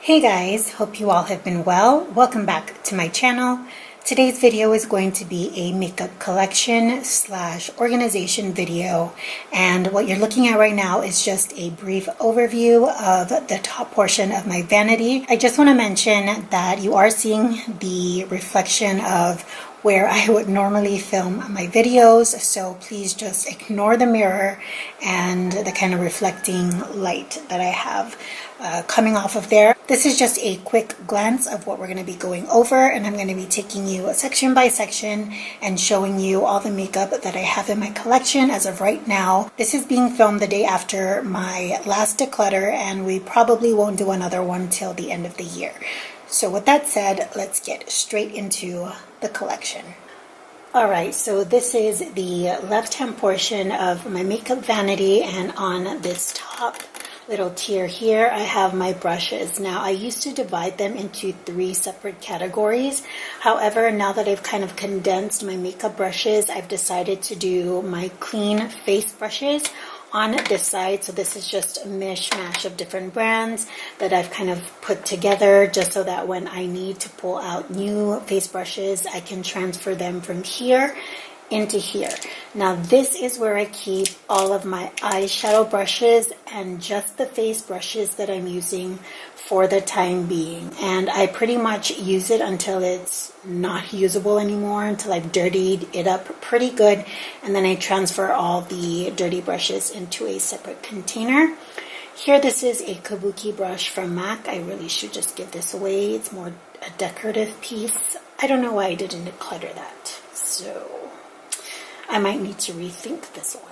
Hey guys, hope you all have been well. Welcome back to my channel. Today's video is going to be a makeup collection / organization video, and what you're looking at right now is just a brief overview of the top portion of my vanity. I just want to mention that you are seeing the reflection of where I would normally film my videos, so please just ignore the mirror and the kind of reflecting light that I have coming off of there. This is just a quick glance of what we're going to be going over, and I'm going to be taking you section by section and showing you all the makeup that I have in my collection as of right now. This is being filmed the day after my last declutter, and we probably won't do another one till the end of the year. So with that said, let's get straight into the collection. Alright, so this is the left-hand portion of my makeup vanity, and on this top little tier here, I have my brushes. Now, I used to divide them into 3 separate categories. However, now that I've kind of condensed my makeup brushes, I've decided to do my clean face brushes on this side. So this is just a mishmash of different brands that I've kind of put together just so that when I need to pull out new face brushes, I can transfer them from here into here. Now this is where I keep all of my eyeshadow brushes and just the face brushes that I'm using for the time being, and I pretty much use it until it's not usable anymore, until I've dirtied it up pretty good, and then I transfer all the dirty brushes into a separate container. Here, this is a kabuki brush from MAC. I really should just give this away. It's more a decorative piece. I don't know why I didn't declutter that, so I might need to rethink this one.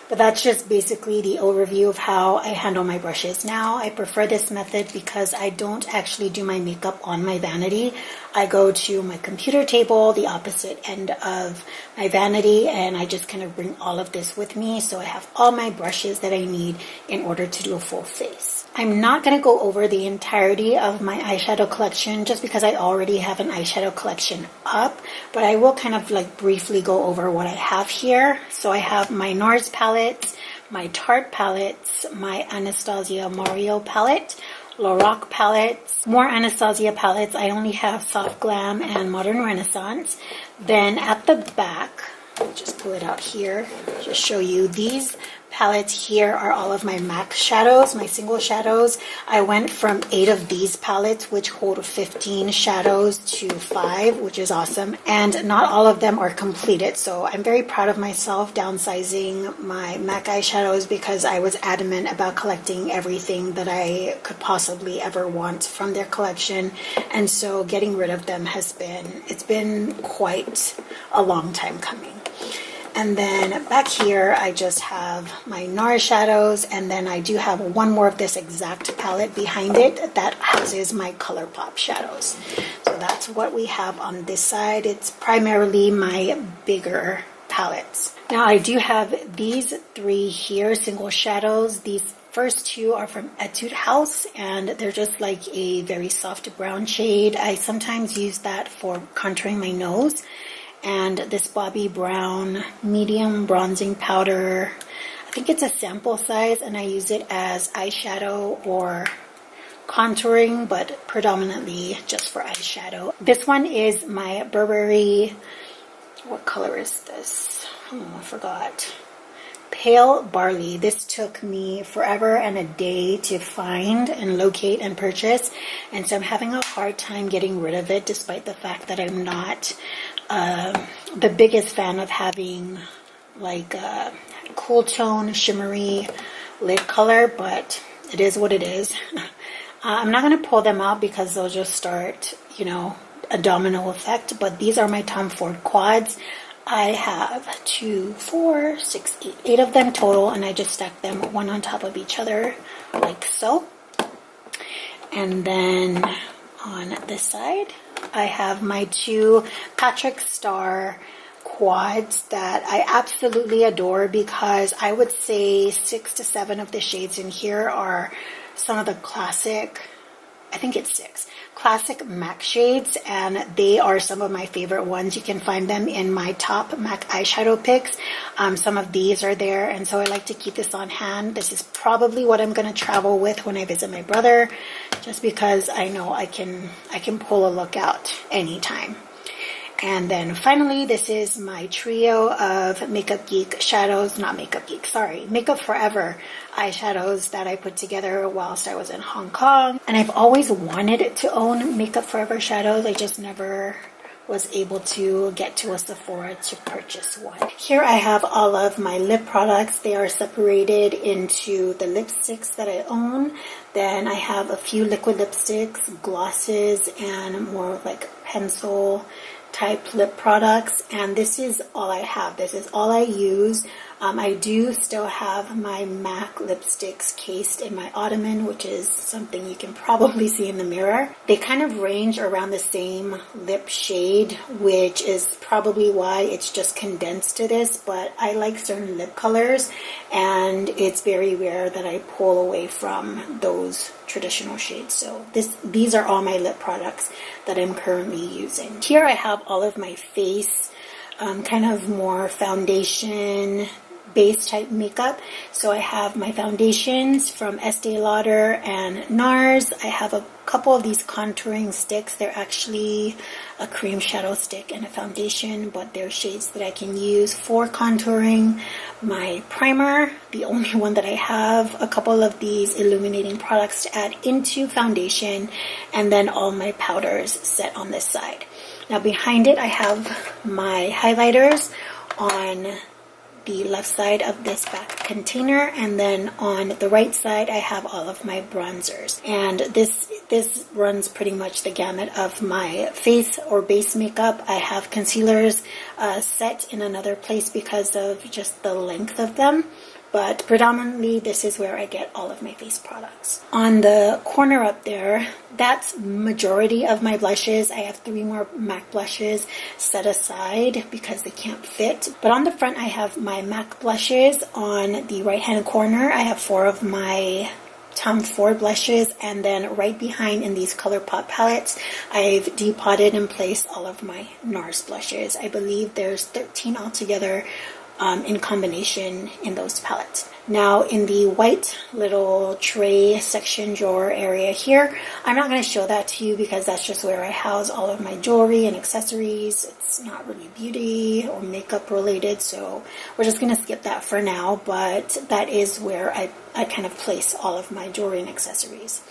But that's just basically the overview of how I handle my brushes now. I prefer this method because I don't actually do my makeup on my vanity. I go to my computer table, the opposite end of my vanity, and I just kind of bring all of this with me. So I have all my brushes that I need in order to do a full face. I'm not going to go over the entirety of my eyeshadow collection just because I already have an eyeshadow collection up, but I will kind of like briefly go over what I have here. So I have my NARS palettes, my Tarte palettes, my Anastasia Mario palette, Lorac palettes, more Anastasia palettes. I only have Soft Glam and Modern Renaissance. Then at the back, I'll just pull it out here, just show you these palettes here are all of my MAC shadows, my single shadows. I went from 8 of these palettes, which hold 15 shadows, to 5, which is awesome. And not all of them are completed, so I'm very proud of myself downsizing my MAC eyeshadows because I was adamant about collecting everything that I could possibly ever want from their collection. And so getting rid of them it's been quite a long time coming. And then back here, I just have my NARS shadows, and then I do have one more of this exact palette behind it that houses my ColourPop shadows. So that's what we have on this side. It's primarily my bigger palettes. Now I do have these 3 here, single shadows. These first 2 are from Etude House, and they're just like a very soft brown shade. I sometimes use that for contouring my nose. And this Bobbi Brown medium bronzing powder, I think it's a sample size, and I use it as eyeshadow or contouring, but predominantly just for eyeshadow. This one is my Burberry, what color is this? Oh, I forgot. Pale Barley. This took me forever and a day to find and locate and purchase, and so I'm having a hard time getting rid of it, despite the fact that I'm not the biggest fan of having like a cool tone shimmery lid color, but it is what it is. I'm not going to pull them out because they'll just start, you know, a domino effect, but these are my Tom Ford quads. I have 2, 4, 6, 8 of them total, and I just stack them one on top of each other like so. And then on this side, I have my 2 Patrick Star quads that I absolutely adore because I would say 6 to 7 of the shades in here are some of the classic, I think it's 6, classic MAC shades, and they are some of my favorite ones. You can find them in my top MAC eyeshadow picks. Some of these are there, and so I like to keep this on hand. This is probably what I'm going to travel with when I visit my brother, just because I know I can pull a look out anytime. And then finally, this is my trio of Makeup Geek shadows, not Makeup Geek, sorry, Makeup Forever eyeshadows that I put together whilst I was in Hong Kong. And I've always wanted to own Makeup Forever shadows. I just never was able to get to a Sephora to purchase one. Here I have all of my lip products. They are separated into the lipsticks that I own. Then I have a few liquid lipsticks, glosses, and more like pencil type lip products, and this is all I have. This is all I use. I do still have my MAC lipsticks cased in my ottoman, which is something you can probably see in the mirror. They kind of range around the same lip shade, which is probably why it's just condensed to this, but I like certain lip colors, and it's very rare that I pull away from those traditional shades. So these are all my lip products that I'm currently using. Here I have all of my face kind of more foundation base type makeup. So I have my foundations from Estee Lauder and NARS. I have a couple of these contouring sticks. They're actually a cream shadow stick and a foundation, but they're shades that I can use for contouring. My primer, the only one that I have, a couple of these illuminating products to add into foundation, and then all my powders set on this side. Now behind it I have my highlighters on the left side of this back container, and then on the right side I have all of my bronzers, and this runs pretty much the gamut of my face or base makeup. I have concealers set in another place because of just the length of them, but predominantly this is where I get all of my face products. On the corner up there, that's majority of my blushes. I have 3 more MAC blushes set aside because they can't fit. But on the front I have my MAC blushes. On the right hand corner I have 4 of my Tom Ford blushes, and then right behind in these ColourPop palettes I've depotted and placed all of my NARS blushes. I believe there's 13 altogether in combination in those palettes. Now in the white little tray section drawer area here, I'm not going to show that to you because that's just where I house all of my jewelry and accessories. It's not really beauty or makeup related, so we're just going to skip that for now, but that is where I kind of place all of my jewelry and accessories.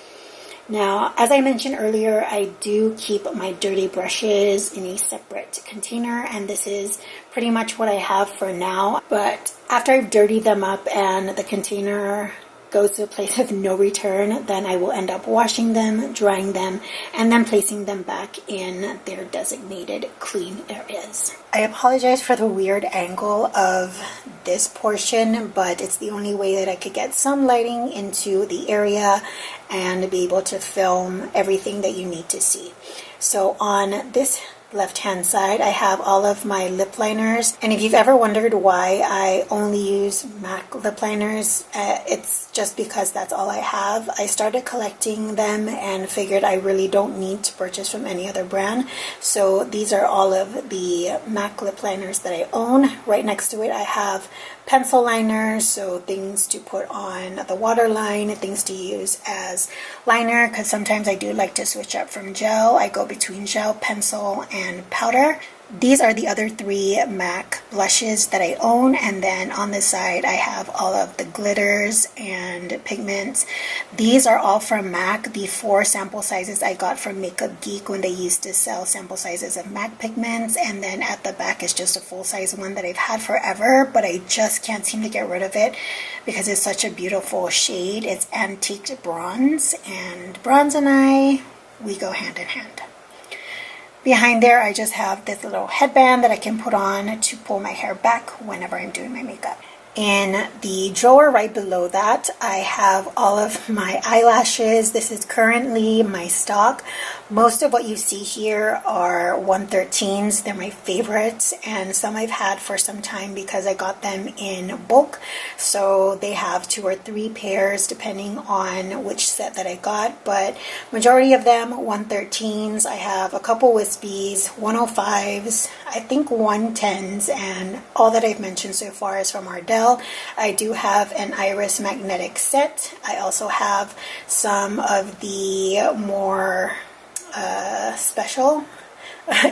Now, as I mentioned earlier, I do keep my dirty brushes in a separate container, and this is pretty much what I have for now. But after I've dirtied them up and the container goes to a place of no return, then I will end up washing them, drying them, and then placing them back in their designated clean areas. I apologize for the weird angle of this portion, but it's the only way that I could get some lighting into the area and be able to film everything that you need to see. So on this left hand side I have all of my lip liners, and if you've ever wondered why I only use MAC lip liners, it's just because that's all I have. I started collecting them and figured I really don't need to purchase from any other brand, so these are all of the MAC lip liners that I own. Right next to it I have pencil liners, so things to put on the waterline, things to use as liner, because sometimes I do like to switch up from gel. I go between gel, pencil, and powder. These are the other 3 MAC blushes that I own, and then on the side I have all of the glitters and pigments. These are all from MAC. The 4 sample sizes I got from Makeup Geek when they used to sell sample sizes of MAC pigments, and then at the back is just a full-size one that I've had forever, but I just can't seem to get rid of it because it's such a beautiful shade. It's antiqued bronze, and bronze and I, we go hand in hand. Behind there, I just have this little headband that I can put on to pull my hair back whenever I'm doing my makeup. In the drawer right below that, I have all of my eyelashes. This is currently my stock. Most of what you see here are 113s. They're my favorites, and some I've had for some time because I got them in bulk. So they have 2 or 3 pairs depending on which set that I got, but majority of them 113s. I have a couple wispies, 105s, I think 110s, and all that I've mentioned so far is from Ardell. I do have an iris magnetic set. I also have some of the more special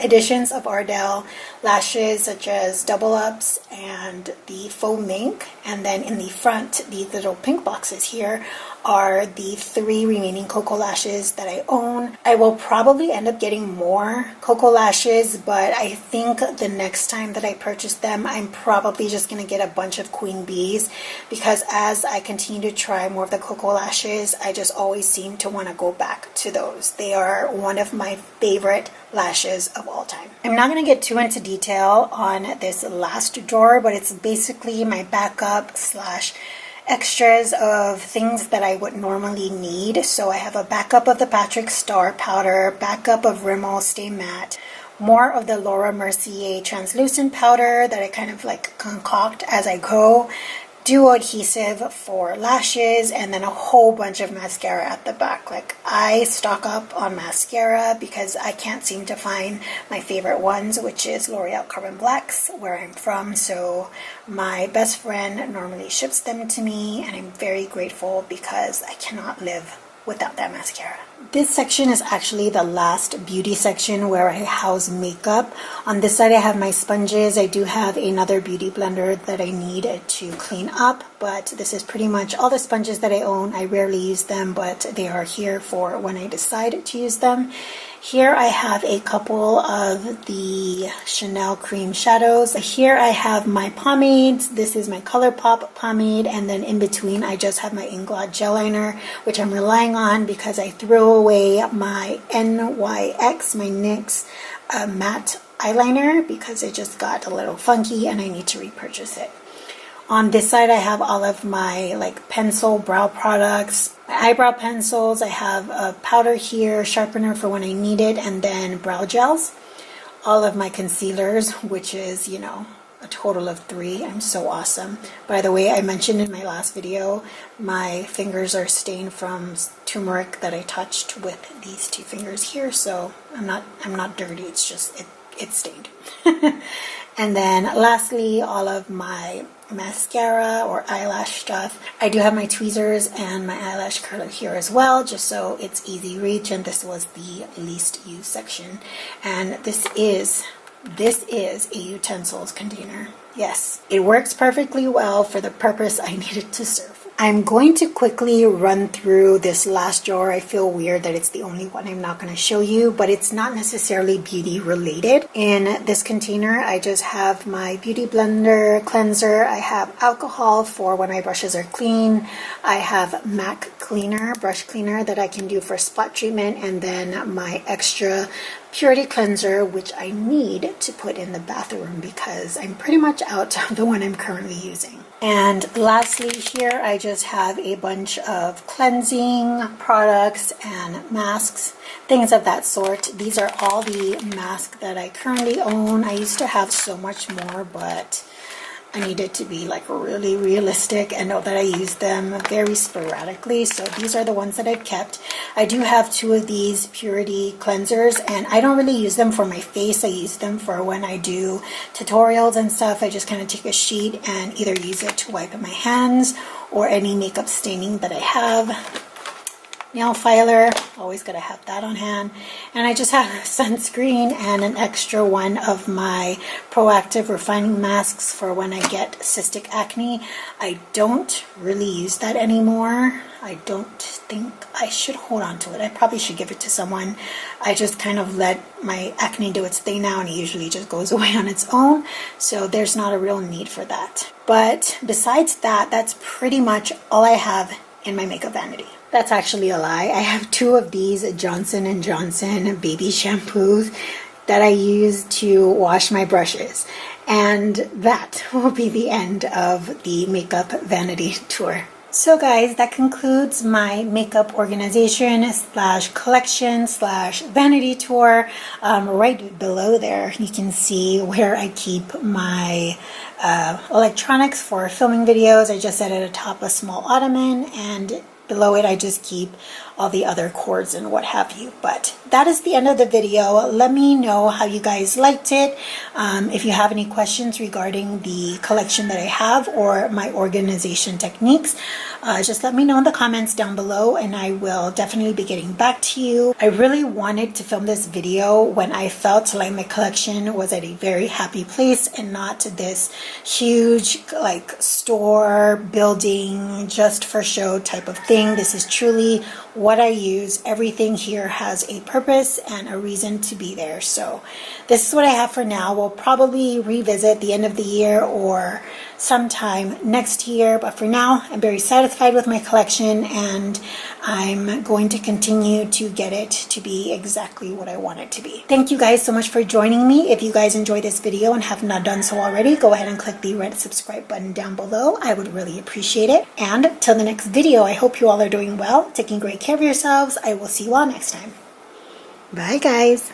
editions of Ardell lashes, such as double ups and the faux mink. And then in the front, these little pink boxes here are the 3 remaining Cocoa lashes that I own. I will probably end up getting more Cocoa lashes, but I think the next time that I purchase them, I'm probably just going to get a bunch of Queen Bees, because as I continue to try more of the Cocoa lashes, I just always seem to want to go back to those. They are one of my favorite lashes of all time. I'm not going to get too into detail on this last drawer, but it's basically my backup slash extras of things that I would normally need. So I have a backup of the Patrick Star powder, backup of Rimmel Stay Matte, more of the Laura Mercier translucent powder that I kind of like concoct as I go, duo adhesive for lashes, and then a whole bunch of mascara at the back. Like, I stock up on mascara because I can't seem to find my favorite ones, which is L'Oreal Carbon Blacks, where I'm from. So my best friend normally ships them to me, and I'm very grateful because I cannot live without that mascara. This section is actually the last beauty section where I house makeup. On this side I have my sponges. I do have another beauty blender that I need to clean up, but this is pretty much all the sponges that I own. I rarely use them, but they are here for when I decide to use them. Here I have a couple of the Chanel cream shadows. Here I have my pomades. This is my ColourPop pomade, and then in between I just have my Inglot gel liner, which I'm relying on because I threw away my NYX, my NYX matte eyeliner, because it just got a little funky and I need to repurchase it. On this side I have all of my like pencil brow products, my eyebrow pencils. I have a powder here, sharpener for when I need it, and then brow gels. All of my concealers, which is, you know, a total of 3. I'm so awesome. By the way, I mentioned in my last video, my fingers are stained from turmeric that I touched with these 2 fingers here, so I'm not dirty. It's just it's stained. And then lastly, all of my mascara or eyelash stuff. I do have my tweezers and my eyelash curler here as well, just so it's easy reach, and this was the least used section. And this is a utensils container. Yes, it works perfectly well for the purpose I need it to serve. I'm going to quickly run through this last drawer. I feel weird that it's the only one I'm not going to show you, but it's not necessarily beauty related. In this container, I just have my beauty blender cleanser. I have alcohol for when my brushes are clean. I have MAC cleaner, brush cleaner that I can do for spot treatment, and then my extra purity cleanser, which I need to put in the bathroom because I'm pretty much out of the one I'm currently using. And lastly, here I just have a bunch of cleansing products and masks, things of that sort. These are all the masks that I currently own. I used to have so much more, but I needed to be like really realistic and know that I use them very sporadically. So these are the ones that I've kept. I do have 2 of these purity cleansers, and I don't really use them for my face. I use them for when I do tutorials and stuff. I just kind of take a sheet and either use it to wipe my hands or any makeup staining that I have. Nail filer, always gotta have that on hand. And I just have sunscreen and an extra one of my Proactive Refining Masks for when I get cystic acne. I don't really use that anymore. I don't think I should hold on to it. I probably should give it to someone. I just kind of let my acne do its thing now, and it usually just goes away on its own. So there's not a real need for that. But besides that, that's pretty much all I have in my makeup vanity. That's actually a lie. I have 2 of these Johnson & Johnson baby shampoos. that I use to wash my brushes. And that will be the end of the makeup vanity tour. So guys, that concludes my makeup organization slash collection slash vanity tour. Right below there, you can see where I keep my electronics for filming videos. I just set at the top a small ottoman, and below it I just keep all the other cords and what have you. But that is the end of the video. Let me know how you guys liked it. If you have any questions regarding the collection that I have or my organization techniques, just let me know in the comments down below, and I will definitely be getting back to you. I really wanted to film this video when I felt like my collection was at a very happy place and not this huge like store building just for show type of thing. This is truly what I use. Everything here has a purpose and a reason to be there. So this is what I have for now. We'll probably revisit the end of the year or sometime next year, but for now I'm very satisfied with my collection, and I'm going to continue to get it to be exactly what I want it to be. Thank you guys so much for joining me. If you guys enjoyed this video and have not done so already, go ahead and click the red subscribe button down below. I would really appreciate it. And till the next video, I hope you all are doing well, taking great care of yourselves. I will see you all next time. Bye guys.